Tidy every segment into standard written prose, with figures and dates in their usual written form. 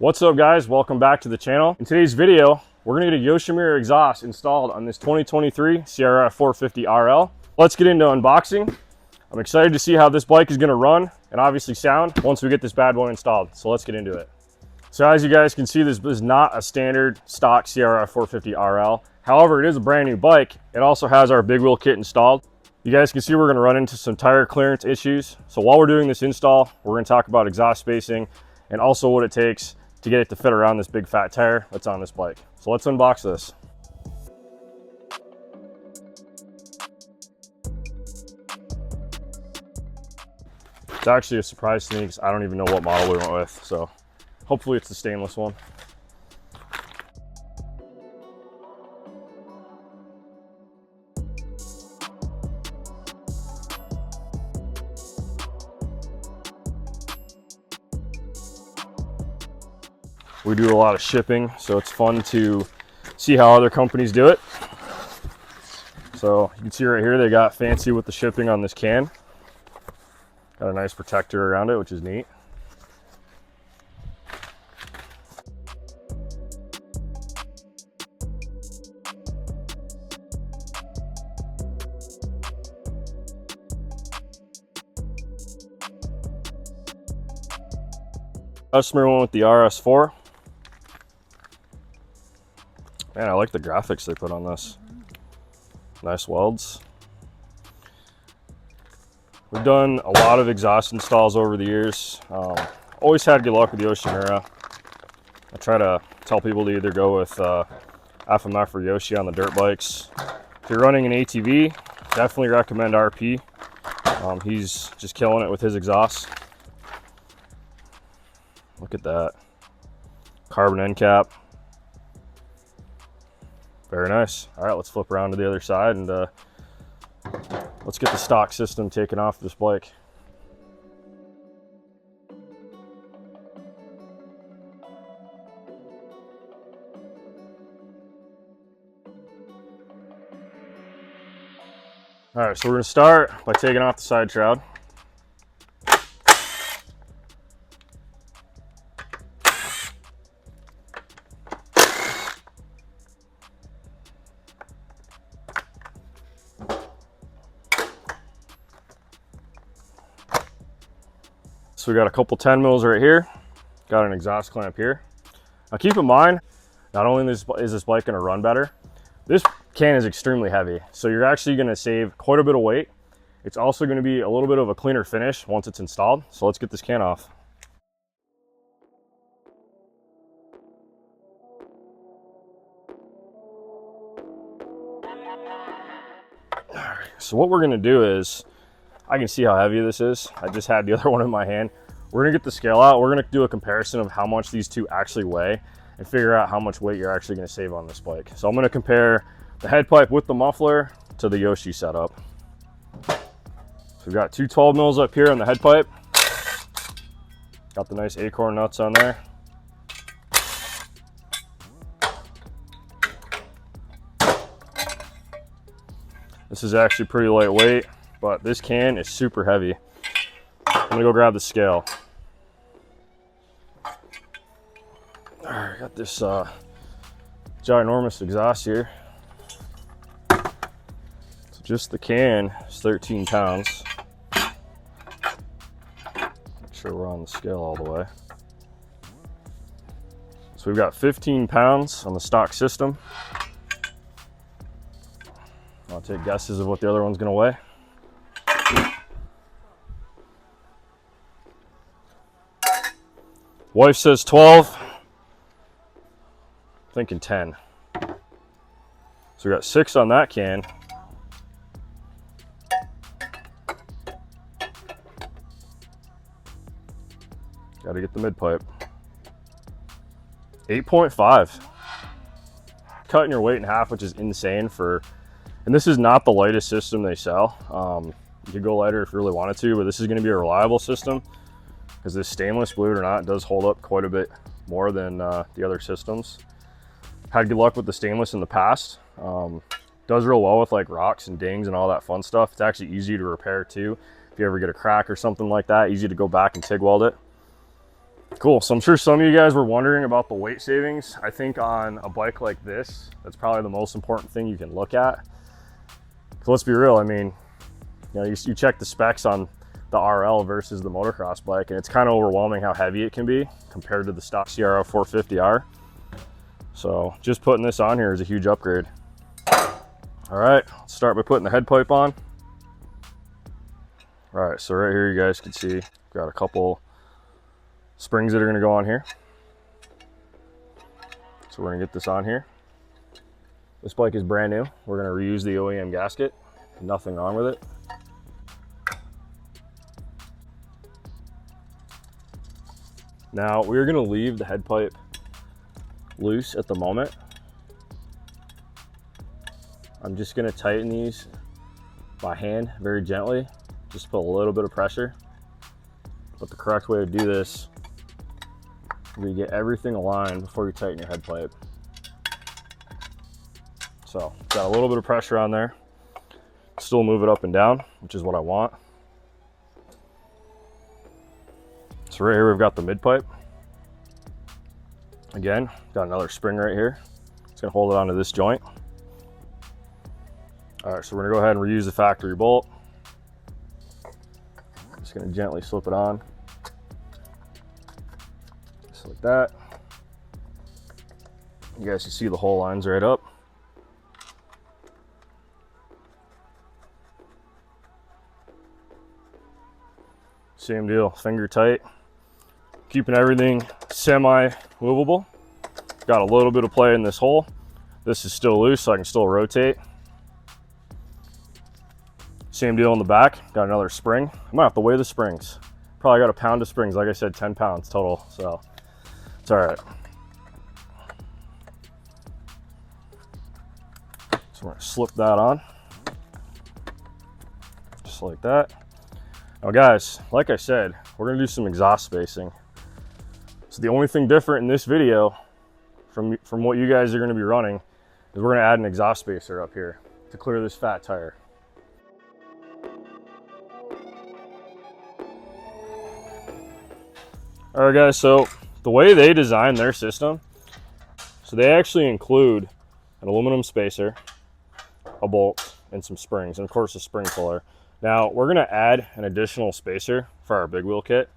What's up guys, welcome back to the channel. In today's video, we're gonna get a Yoshimura exhaust installed on this 2023 CRF450RL. Let's get into unboxing. I'm excited to see how this bike is gonna run and obviously sound once we get this bad boy installed. So let's get into it. So as you guys can see, this is not a standard stock CRF450RL. However, it is a brand new bike. It also has our big wheel kit installed. You guys can see we're gonna run into some tire clearance issues. So while we're doing this install, we're gonna talk about exhaust spacing and also what it takes to get it to fit around this big fat tire that's on this bike. So let's unbox this. It's actually a surprise to me because I don't even know what model we went with. So hopefully it's the stainless one. We do a lot of shipping, so it's fun to see how other companies do it. So you can see right here, they got fancy with the shipping on this can. Got a nice protector around it, which is neat. Customer went with the RS4. Man, I like the graphics they put on this. Nice welds. We've done a lot of exhaust installs over the years. Always had good luck with the Yoshimura. I try to tell people to either go with FMF or Yoshi on the dirt bikes. If you're running an ATV, definitely recommend RP. He's just killing it with his exhaust. Look at that. Carbon end cap. Very nice. All right, let's flip around to the other side and let's get the stock system taken off this bike. All right, so we're gonna start by taking off the side shroud. So we got a couple 10 mils right here. Got an exhaust clamp here. Now keep in mind, not only is this bike gonna run better, this can is extremely heavy. So you're actually gonna save quite a bit of weight. It's also gonna be a little bit of a cleaner finish once it's installed. So let's get this can off. All right, so what we're gonna do is, I can see how heavy this is. I just had the other one in my hand. We're gonna get the scale out. We're gonna do a comparison of how much these two actually weigh and figure out how much weight you're actually gonna save on this bike. So I'm gonna compare the head pipe with the muffler to the Yoshi setup. So we've got two 12 mils up here on the head pipe. Got the nice acorn nuts on there. This is actually pretty lightweight, but this can is super heavy. I'm gonna go grab the scale. All right, got this ginormous exhaust here. So just the can is 13 pounds. Make sure we're on the scale all the way. So we've got 15 pounds on the stock system. I'll take guesses of what the other one's gonna weigh. Wife says 12, thinking 10. So we got 6 on that can. Got to get the mid pipe. 8.5. Cutting your weight in half, which is insane for, and this is not the lightest system they sell. You could go lighter if you really wanted to, but this is going to be a reliable system. Because this stainless, believe it or not, does hold up quite a bit more than the other systems. Had good luck with the stainless in the past. Does real well with like rocks and dings and all that fun stuff. It's actually easy to repair too. If you ever get a crack or something like that, easy to go back and TIG weld it. Cool. So I'm sure some of you guys were wondering about the weight savings. I think on a bike like this, that's probably the most important thing you can look at. So let's be real. I mean, you know, you check the specs on the RL versus the motocross bike, and it's kind of overwhelming how heavy it can be compared to the stock CRF450R. So just putting this on here is a huge upgrade. All right, let's start by putting the head pipe on. All right, so right here you guys can see got a couple springs that are going to go on here. So we're going to get this on here. This bike is brand new. We're going to reuse the OEM gasket. Nothing wrong with it. Now we're going to leave the head pipe loose at the moment. I'm just going to tighten these by hand very gently. Just put a little bit of pressure. But the correct way to do this, you get everything aligned before you tighten your head pipe. So got a little bit of pressure on there. Still move it up and down, which is what I want. So right here we've got the mid pipe. Again, got another spring right here. It's gonna hold it onto this joint. All right, so we're gonna go ahead and reuse the factory bolt. Just gonna gently slip it on. Just like that. You guys can see the hole lines right up. Same deal, finger tight. Keeping everything semi-movable. Got a little bit of play in this hole. This is still loose, so I can still rotate. Same deal in the back. Got another spring. I might have to weigh the springs. Probably got a pound of springs. Like I said, 10 pounds total, so it's all right. So we're gonna slip that on. Just like that. Now guys, like I said, we're gonna do some exhaust spacing. So the only thing different in this video from what you guys are gonna be running is we're gonna add an exhaust spacer up here to clear this fat tire. All right guys, so the way they designed their system, so they actually include an aluminum spacer, a bolt, and some springs, and of course a spring puller. Now we're gonna add an additional spacer for our big wheel kit.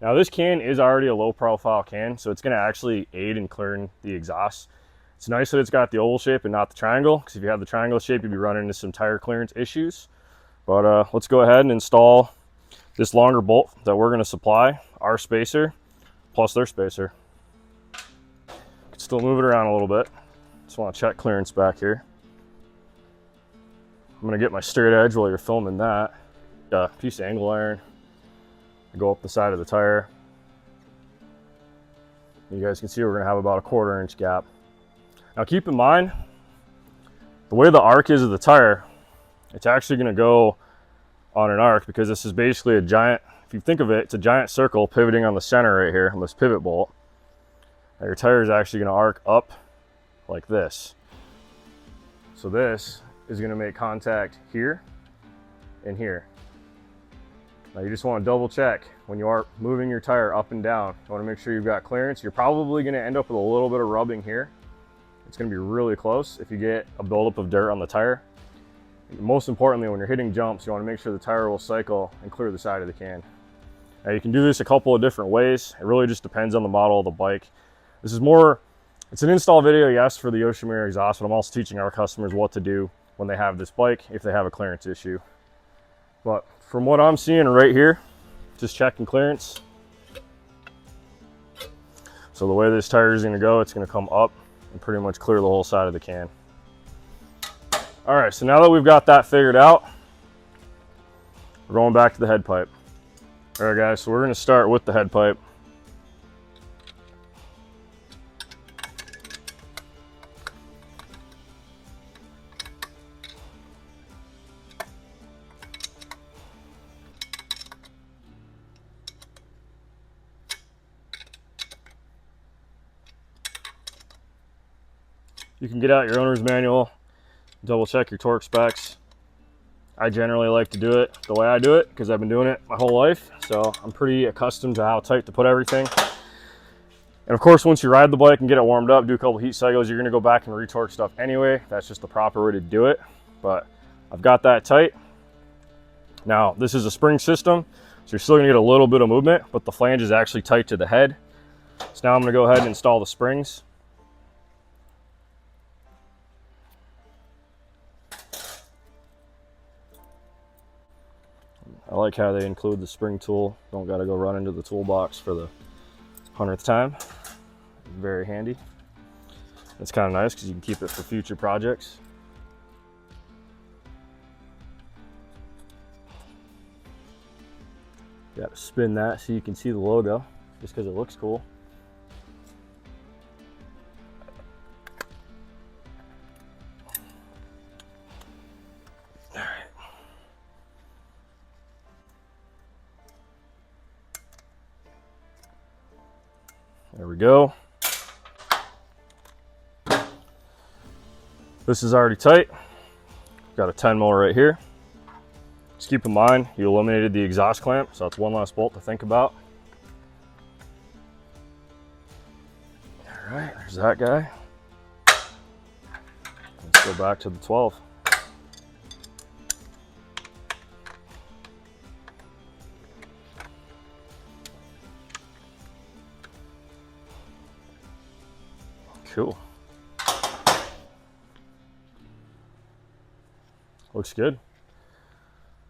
Now this can is already a low profile can, so it's gonna actually aid in clearing the exhaust. It's nice that it's got the oval shape and not the triangle, because if you have the triangle shape, you'd be running into some tire clearance issues. But let's go ahead and install this longer bolt that we're gonna supply, our spacer, plus their spacer. Still move it around a little bit. Just wanna check clearance back here. I'm gonna get my straight edge while you're filming that. Got a piece of angle iron. Go up the side of the tire. You guys can see we're gonna have about a 1/4 inch gap. Now keep in mind, the way the arc is of the tire, it's actually gonna go on an arc because this is basically a giant, if you think of it, it's a giant circle pivoting on the center right here on this pivot bolt. Now your tire is actually gonna arc up like this. So this is gonna make contact here and here. Now you just want to double check when you are moving your tire up and down. You want to make sure you've got clearance. You're probably going to end up with a little bit of rubbing here. It's going to be really close if you get a buildup of dirt on the tire. Most importantly, when you're hitting jumps, you want to make sure the tire will cycle and clear the side of the can. Now you can do this a couple of different ways. It really just depends on the model of the bike. This is more, it's an install video, yes, for the Yoshimura exhaust, but I'm also teaching our customers what to do when they have this bike if they have a clearance issue. But from what I'm seeing right here, just checking clearance. So the way this tire is going to go, it's going to come up and pretty much clear the whole side of the can. All right, so now that we've got that figured out, we're going back to the head pipe. All right guys, so we're going to start with the head pipe. You can get out your owner's manual, double check your torque specs. I generally like to do it the way I do it because I've been doing it my whole life. So I'm pretty accustomed to how tight to put everything. And of course, once you ride the bike and get it warmed up, do a couple heat cycles, you're gonna go back and retorque stuff anyway. That's just the proper way to do it. But I've got that tight. Now, this is a spring system, so you're still gonna get a little bit of movement, but the flange is actually tight to the head. So now I'm gonna go ahead and install the springs. I like how they include the spring tool. Don't gotta go run into the toolbox for the 100th time. Very handy. It's kind of nice because you can keep it for future projects. Got to spin that so you can see the logo, just because it looks cool. All right. There we go. This is already tight. Got a 10 mil right here. Just keep in mind, you eliminated the exhaust clamp, so that's one less bolt to think about. All right, there's that guy. Let's go back to the 12. Cool. Looks good.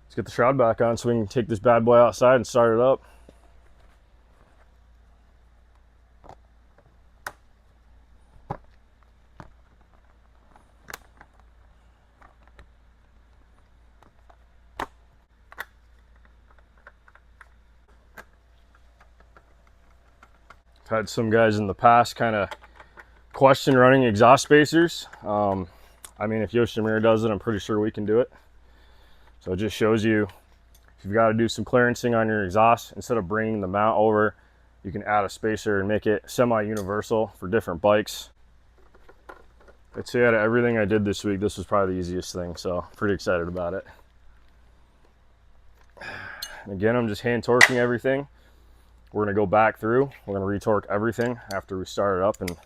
Let's get the shroud back on so we can take this bad boy outside and start it up. I've had some guys in the past kind of question running exhaust spacers. I mean, if Yoshimura does it, I'm pretty sure we can do it. So it just shows you, if you've got to do some clearancing on your exhaust, instead of bringing the mount over, you can add a spacer and make it semi-universal for different bikes. I'd say out of everything I did this week, this was probably the easiest thing, so pretty excited about it. Again, I'm just hand torquing everything. We're gonna go back through, we're gonna retorque everything after we start it up and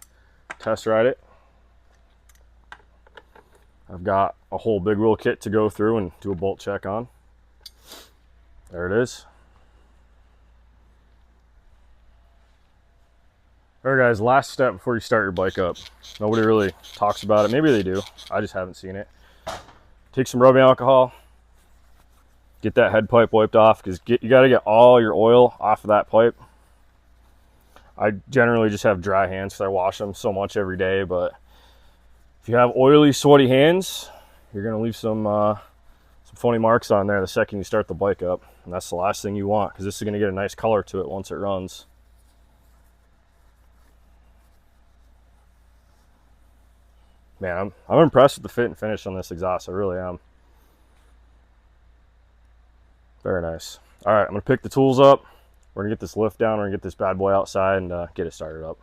test ride it. I've got a whole big wheel kit to go through and do a bolt check on. There it is. All right guys, last step before you start your bike up. Nobody really talks about it. Maybe they do. I just haven't seen it. Take some rubbing alcohol. Get that head pipe wiped off, because you got to get all your oil off of that pipe. I generally just have dry hands because I wash them so much every day, but if you have oily, sweaty hands, you're going to leave some funny marks on there the second you start the bike up. And that's the last thing you want, because this is going to get a nice color to it once it runs. Man, I'm impressed with the fit and finish on this exhaust. I really am. Very nice. All right, I'm going to pick the tools up. We're going to get this lift down. We're going to get this bad boy outside and get it started up.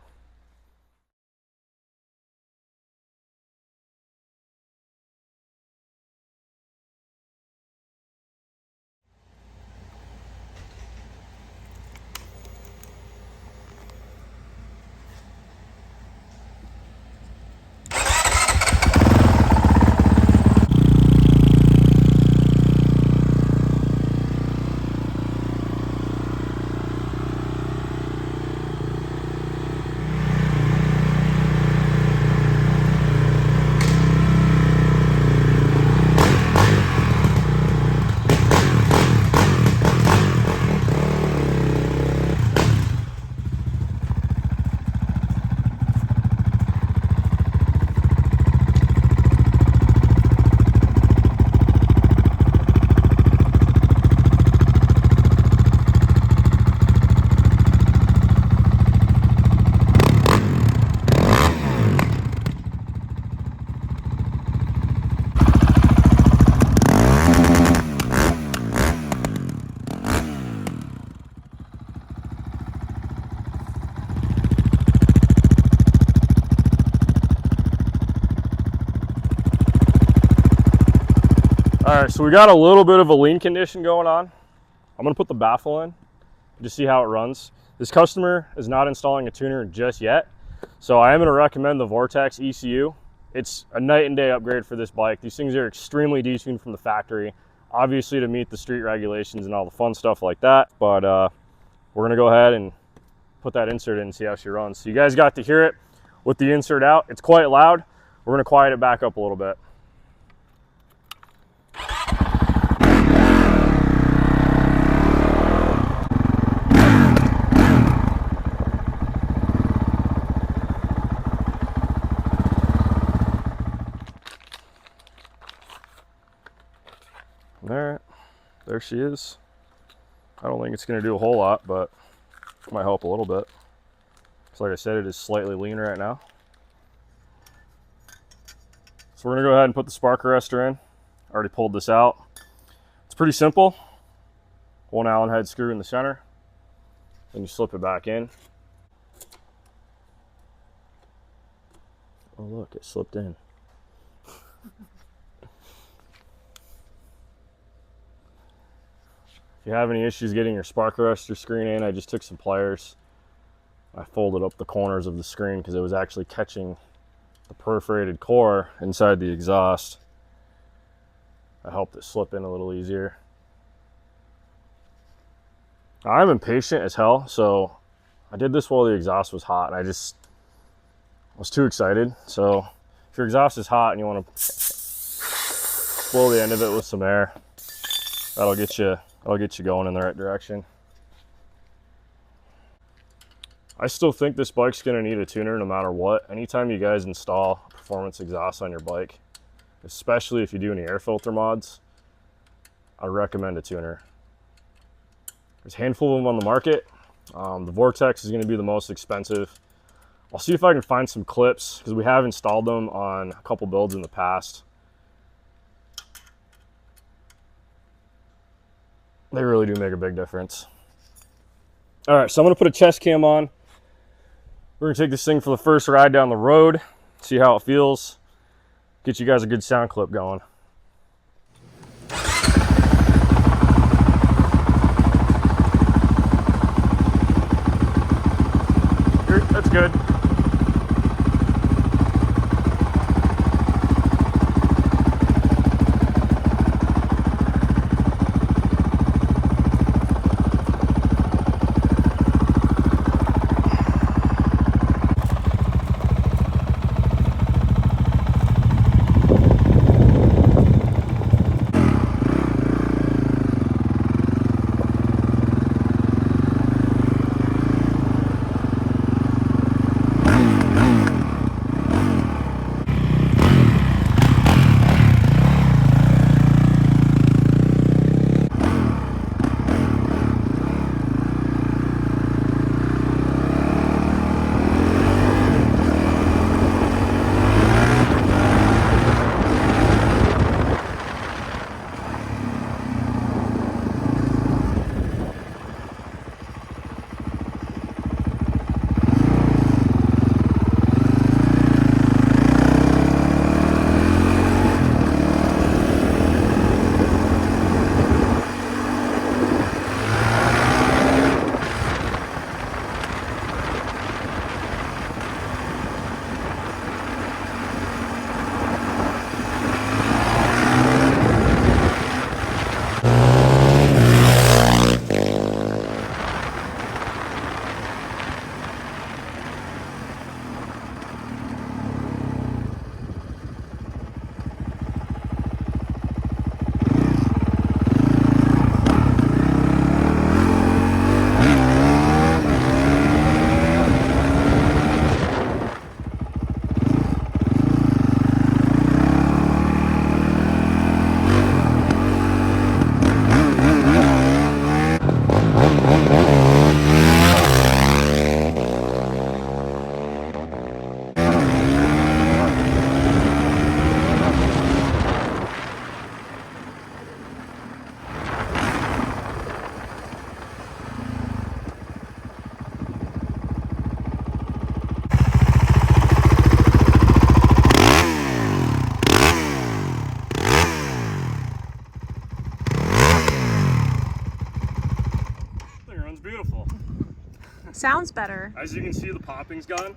All right, so we got a little bit of a lean condition going on. I'm gonna put the baffle in, just see how it runs. This customer is not installing a tuner just yet, so I am going to recommend the Vortex ECU. It's a night and day upgrade for this bike. These things are extremely detuned from the factory, obviously to meet the street regulations and all the fun stuff like that, but we're going to go ahead and put that insert in and see how she runs. So you guys got to hear it with the insert out. It's quite loud. We're going to quiet it back up a little bit. There she is. I don't think it's going to do a whole lot, but it might help a little bit. So like I said, it is slightly lean right now. So we're going to go ahead and put the spark arrestor in. I already pulled this out. It's pretty simple. One Allen head screw in the center. Then you slip it back in. Oh look, it slipped in. If you have any issues getting your spark arrestor screen in, I just took some pliers. I folded up the corners of the screen because it was actually catching the perforated core inside the exhaust. I helped it slip in a little easier. I'm impatient as hell, so I did this while the exhaust was hot, and I was too excited. So if your exhaust is hot and you want to blow the end of it with some air, that'll get you going in the right direction. I still think this bike's going to need a tuner no matter what. Anytime you guys install a performance exhaust on your bike, especially if you do any air filter mods, I recommend a tuner. There's a handful of them on the market. The Vortex is going to be the most expensive. I'll see if I can find some clips because we have installed them on a couple builds in the past. They really do make a big difference. All right, so I'm going to put a chest cam on. We're going to take this thing for the first ride down the road, see how it feels, get you guys a good sound clip going. That's good. Sounds better. As you can see, the popping's gone.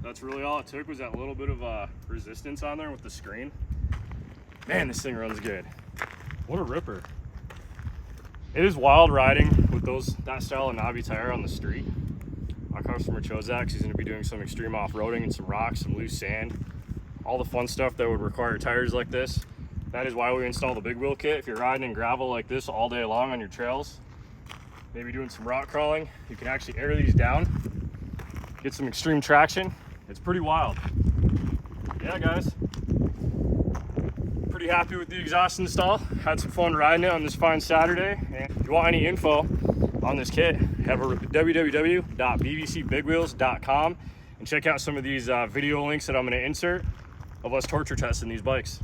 That's really all it took, was that little bit of resistance on there with the screen. Man, this thing runs good. What a ripper. It is wild riding with that style of knobby tire on the street. Our customer chose that because he's going to be doing some extreme off-roading and some rocks, some loose sand, all the fun stuff that would require tires like this. That is why we install the big wheel kit. If you're riding in gravel like this all day long on your trails, maybe doing some rock crawling, you can actually air these down, get some extreme traction. It's pretty wild. Yeah, guys. Pretty happy with the exhaust install. Had some fun riding it on this fine Saturday. And if you want any info on this kit, head over to www.bbcbigwheels.com and check out some of these video links that I'm going to insert of us torture testing these bikes.